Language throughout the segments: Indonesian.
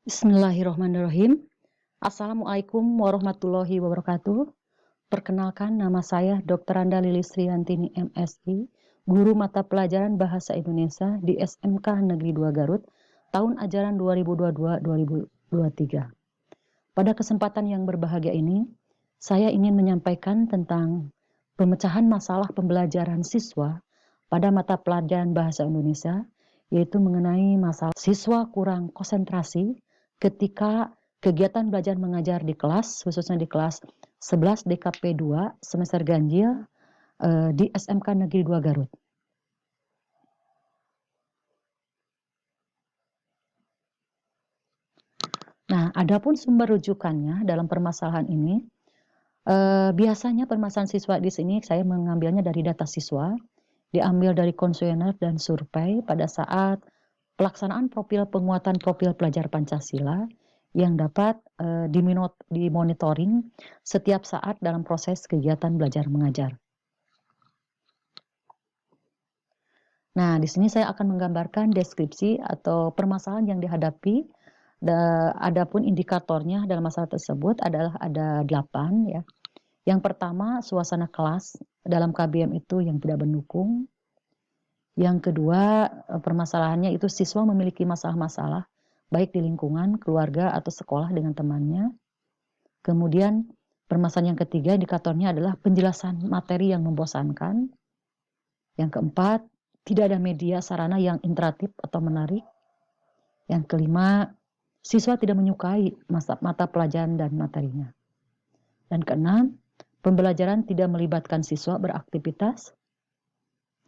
Bismillahirrahmanirrahim. Assalamualaikum warahmatullahi wabarakatuh. Perkenalkan, nama saya Dr. Anda Lilis Riantini MSI, Guru Mata Pelajaran Bahasa Indonesia di SMK Negeri 2 Garut, tahun ajaran 2022-2023. Pada kesempatan yang berbahagia ini, saya ingin menyampaikan tentang pemecahan masalah pembelajaran siswa pada mata pelajaran Bahasa Indonesia, yaitu mengenai masalah siswa kurang konsentrasi ketika kegiatan belajar mengajar di kelas, khususnya di kelas 11 DKP 2 semester ganjil di SMK Negeri 2 Garut. Nah, adapun sumber rujukannya dalam permasalahan ini, biasanya permasalahan siswa di sini saya mengambilnya dari data siswa, diambil dari kuesioner dan survei pada saat pelaksanaan penguatan profil pelajar Pancasila yang dapat dimonitoring setiap saat dalam proses kegiatan belajar mengajar. Nah, di sini saya akan menggambarkan deskripsi atau permasalahan yang dihadapi. Adapun indikatornya dalam masalah tersebut adalah ada 8 ya. Yang pertama, suasana kelas dalam KBM itu yang tidak mendukung. Yang kedua, permasalahannya itu siswa memiliki masalah-masalah baik di lingkungan, keluarga, atau sekolah dengan temannya. Kemudian permasalahan yang ketiga, indikatornya adalah penjelasan materi yang membosankan. Yang keempat, tidak ada media sarana yang interaktif atau menarik. Yang kelima, siswa tidak menyukai mata pelajaran dan materinya. Dan keenam, pembelajaran tidak melibatkan siswa beraktivitas.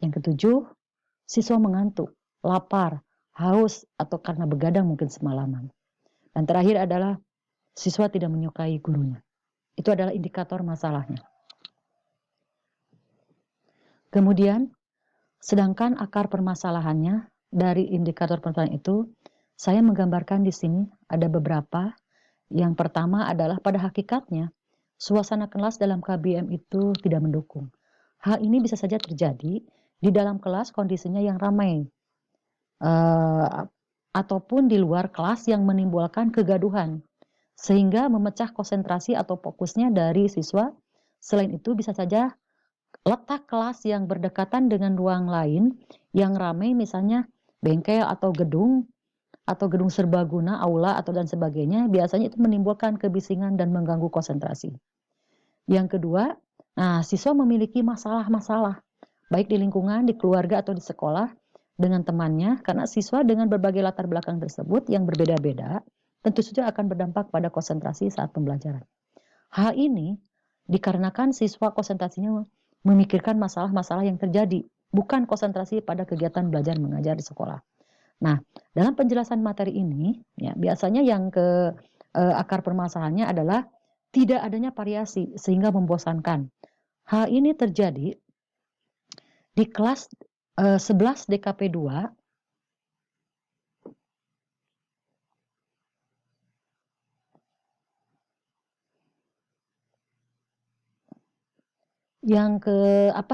Yang ketujuh, siswa mengantuk, lapar, haus, atau karena begadang mungkin semalaman. Dan terakhir adalah siswa tidak menyukai gurunya. Itu adalah indikator masalahnya. Kemudian, sedangkan akar permasalahannya dari indikator permasalahan itu, saya menggambarkan di sini ada beberapa. Yang pertama adalah pada hakikatnya, suasana kelas dalam KBM itu tidak mendukung. Hal ini bisa saja terjadi di dalam kelas kondisinya yang ramai, ataupun di luar kelas yang menimbulkan kegaduhan, sehingga memecah konsentrasi atau fokusnya dari siswa. Selain itu bisa saja letak kelas yang berdekatan dengan ruang lain yang ramai, misalnya bengkel atau gedung serbaguna, aula atau dan sebagainya, biasanya itu menimbulkan kebisingan dan mengganggu konsentrasi. Yang kedua, siswa memiliki masalah-masalah baik di lingkungan, di keluarga atau di sekolah dengan temannya, karena siswa dengan berbagai latar belakang tersebut yang berbeda-beda tentu saja akan berdampak pada konsentrasi saat pembelajaran. Hal ini dikarenakan siswa konsentrasinya memikirkan masalah-masalah yang terjadi, bukan konsentrasi pada kegiatan belajar mengajar di sekolah. Nah, dalam penjelasan materi ini, ya, biasanya yang akar permasalahannya adalah tidak adanya variasi sehingga membosankan. Hal ini terjadi di kelas 11 DKP 2 yang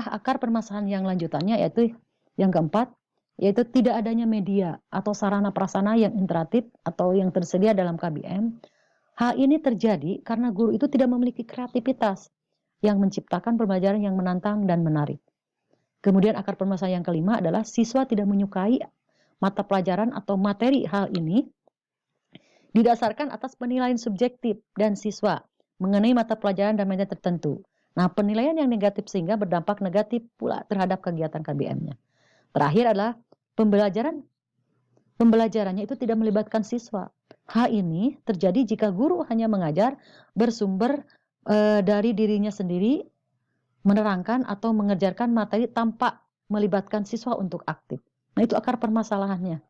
akar permasalahan yang lanjutannya yaitu yang keempat, yaitu tidak adanya media atau sarana prasarana yang interaktif atau yang tersedia dalam KBM. Hal ini terjadi karena guru itu tidak memiliki kreativitas yang menciptakan pembelajaran yang menantang dan menarik. Kemudian akar permasalahan yang kelima adalah siswa tidak menyukai mata pelajaran atau materi. Hal ini didasarkan atas penilaian subjektif dan siswa mengenai mata pelajaran dan materi tertentu. Nah, penilaian yang negatif sehingga berdampak negatif pula terhadap kegiatan KBM-nya. Terakhir adalah pembelajarannya itu tidak melibatkan siswa. Hal ini terjadi jika guru hanya mengajar bersumber dari dirinya sendiri, menerangkan atau mengerjakan materi tanpa melibatkan siswa untuk aktif. Nah, itu akar permasalahannya.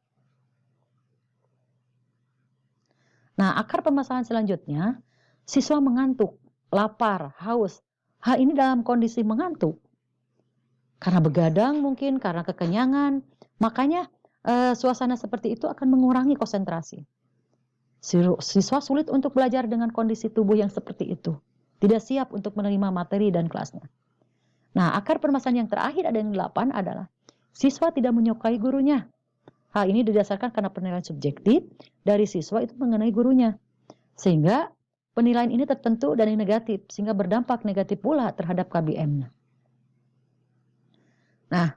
Nah, akar permasalahan selanjutnya, siswa mengantuk, lapar, haus. Hal ini dalam kondisi mengantuk. Karena begadang mungkin, karena kekenyangan. Makanya suasana seperti itu akan mengurangi konsentrasi. Siswa sulit untuk belajar dengan kondisi tubuh yang seperti itu. Tidak siap untuk menerima materi dan kelasnya. Nah, akar permasalahan yang terakhir ada yang 8 adalah siswa tidak menyukai gurunya. Hal ini didasarkan karena penilaian subjektif dari siswa itu mengenai gurunya. Sehingga penilaian ini tertentu dari negatif, sehingga berdampak negatif pula terhadap KBM-nya. Nah,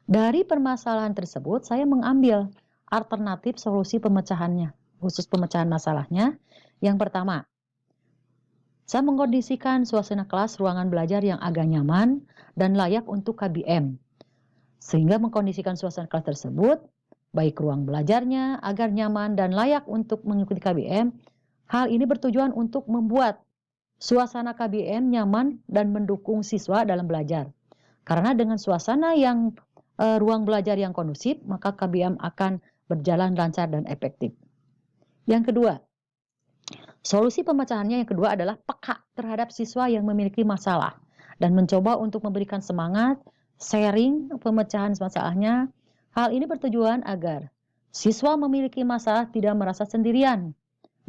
dari permasalahan tersebut saya mengambil alternatif solusi pemecahannya, khusus pemecahan masalahnya. Yang pertama, saya mengkondisikan suasana kelas ruangan belajar yang agak nyaman dan layak untuk KBM. Sehingga mengkondisikan suasana kelas tersebut, baik ruang belajarnya agar nyaman dan layak untuk mengikuti KBM. Hal ini bertujuan untuk membuat suasana KBM nyaman dan mendukung siswa dalam belajar. Karena dengan suasana yang ruang belajar yang kondusif, maka KBM akan berjalan lancar dan efektif. Yang kedua, solusi pemecahannya yang kedua adalah peka terhadap siswa yang memiliki masalah dan mencoba untuk memberikan semangat, sharing pemecahan masalahnya. Hal ini bertujuan agar siswa memiliki masalah tidak merasa sendirian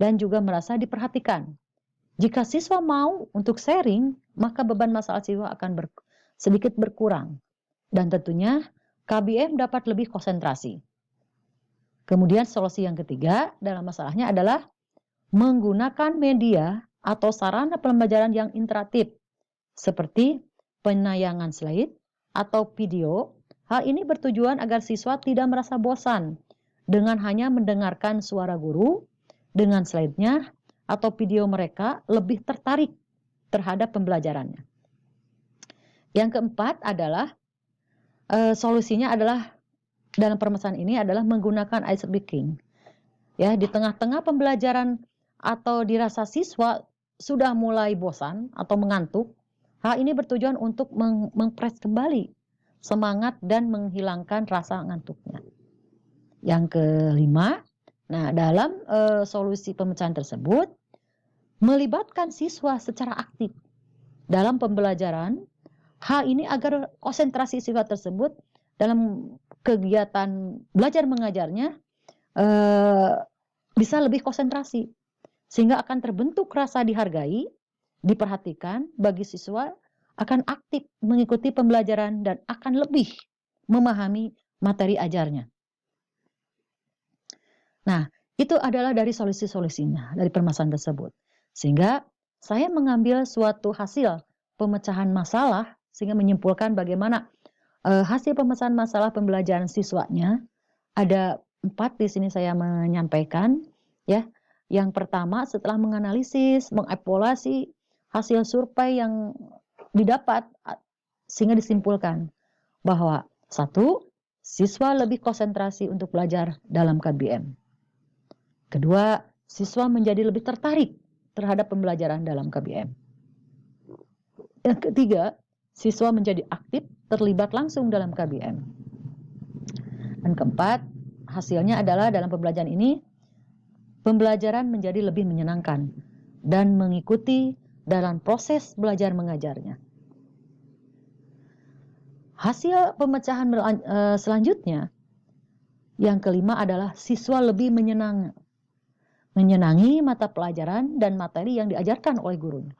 dan juga merasa diperhatikan. Jika siswa mau untuk sharing, maka beban masalah siswa akan sedikit berkurang. Dan tentunya KBM dapat lebih konsentrasi. Kemudian solusi yang ketiga dalam masalahnya adalah menggunakan media atau sarana pembelajaran yang interaktif seperti penayangan slide atau video. Hal ini bertujuan agar siswa tidak merasa bosan dengan hanya mendengarkan suara guru, dengan slide-nya atau video mereka lebih tertarik terhadap pembelajarannya. Yang keempat adalah solusinya adalah dalam permasalahan ini adalah menggunakan ice breaking. Ya, di tengah-tengah pembelajaran atau dirasa siswa sudah mulai bosan atau mengantuk, hal ini bertujuan untuk mengpres kembali semangat dan menghilangkan rasa ngantuknya. Yang kelima, nah dalam solusi pemecahan tersebut, melibatkan siswa secara aktif dalam pembelajaran. Hal ini agar konsentrasi siswa tersebut dalam kegiatan belajar mengajarnya bisa lebih konsentrasi, sehingga akan terbentuk rasa dihargai, diperhatikan bagi siswa, akan aktif mengikuti pembelajaran dan akan lebih memahami materi ajarnya. Nah, itu adalah dari solusi-solusinya dari permasalahan tersebut. Sehingga saya mengambil suatu hasil pemecahan masalah sehingga menyimpulkan bagaimana hasil pemecahan masalah pembelajaran siswanya. Ada 4 di sini saya menyampaikan, ya. Yang pertama, setelah menganalisis, mengevaluasi hasil survei yang didapat, sehingga disimpulkan bahwa 1, siswa lebih konsentrasi untuk belajar dalam KBM. Kedua, siswa menjadi lebih tertarik terhadap pembelajaran dalam KBM. Yang ketiga, siswa menjadi aktif terlibat langsung dalam KBM. Dan keempat, hasilnya adalah dalam pembelajaran ini, pembelajaran menjadi lebih menyenangkan dan mengikuti dalam proses belajar mengajarnya. Hasil pemecahan selanjutnya, yang kelima adalah siswa lebih menyenangi mata pelajaran dan materi yang diajarkan oleh gurunya.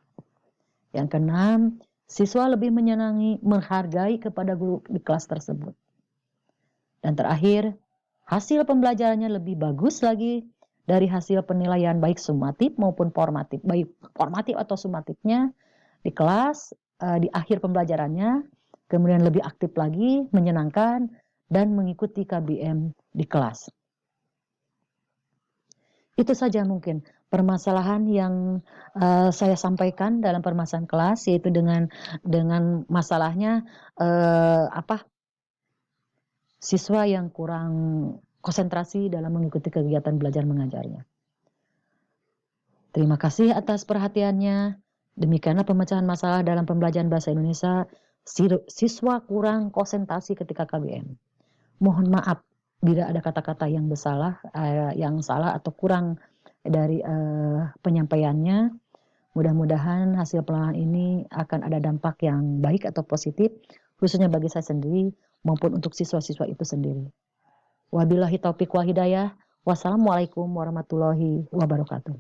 Yang keenam, siswa lebih menyenangi, menghargai kepada guru di kelas tersebut. Dan terakhir, hasil pembelajarannya lebih bagus lagi dari hasil penilaian baik sumatif maupun formatif. Baik formatif atau sumatifnya di kelas, di akhir pembelajarannya, kemudian lebih aktif lagi, menyenangkan, dan mengikuti KBM di kelas. Itu saja mungkin permasalahan yang saya sampaikan dalam permasalahan kelas, yaitu dengan masalahnya siswa yang kurang konsentrasi dalam mengikuti kegiatan belajar mengajarnya. Terima kasih atas perhatiannya. Demikianlah pemecahan masalah dalam pembelajaran bahasa Indonesia siswa kurang konsentrasi ketika KBM. Mohon maaf bila ada kata-kata yang salah atau kurang dari penyampaiannya. Mudah-mudahan hasil penelitian ini akan ada dampak yang baik atau positif, khususnya bagi saya sendiri maupun untuk siswa-siswa itu sendiri. Wabillahi taufiq wal hidayah. Wassalamualaikum warahmatullahi wabarakatuh.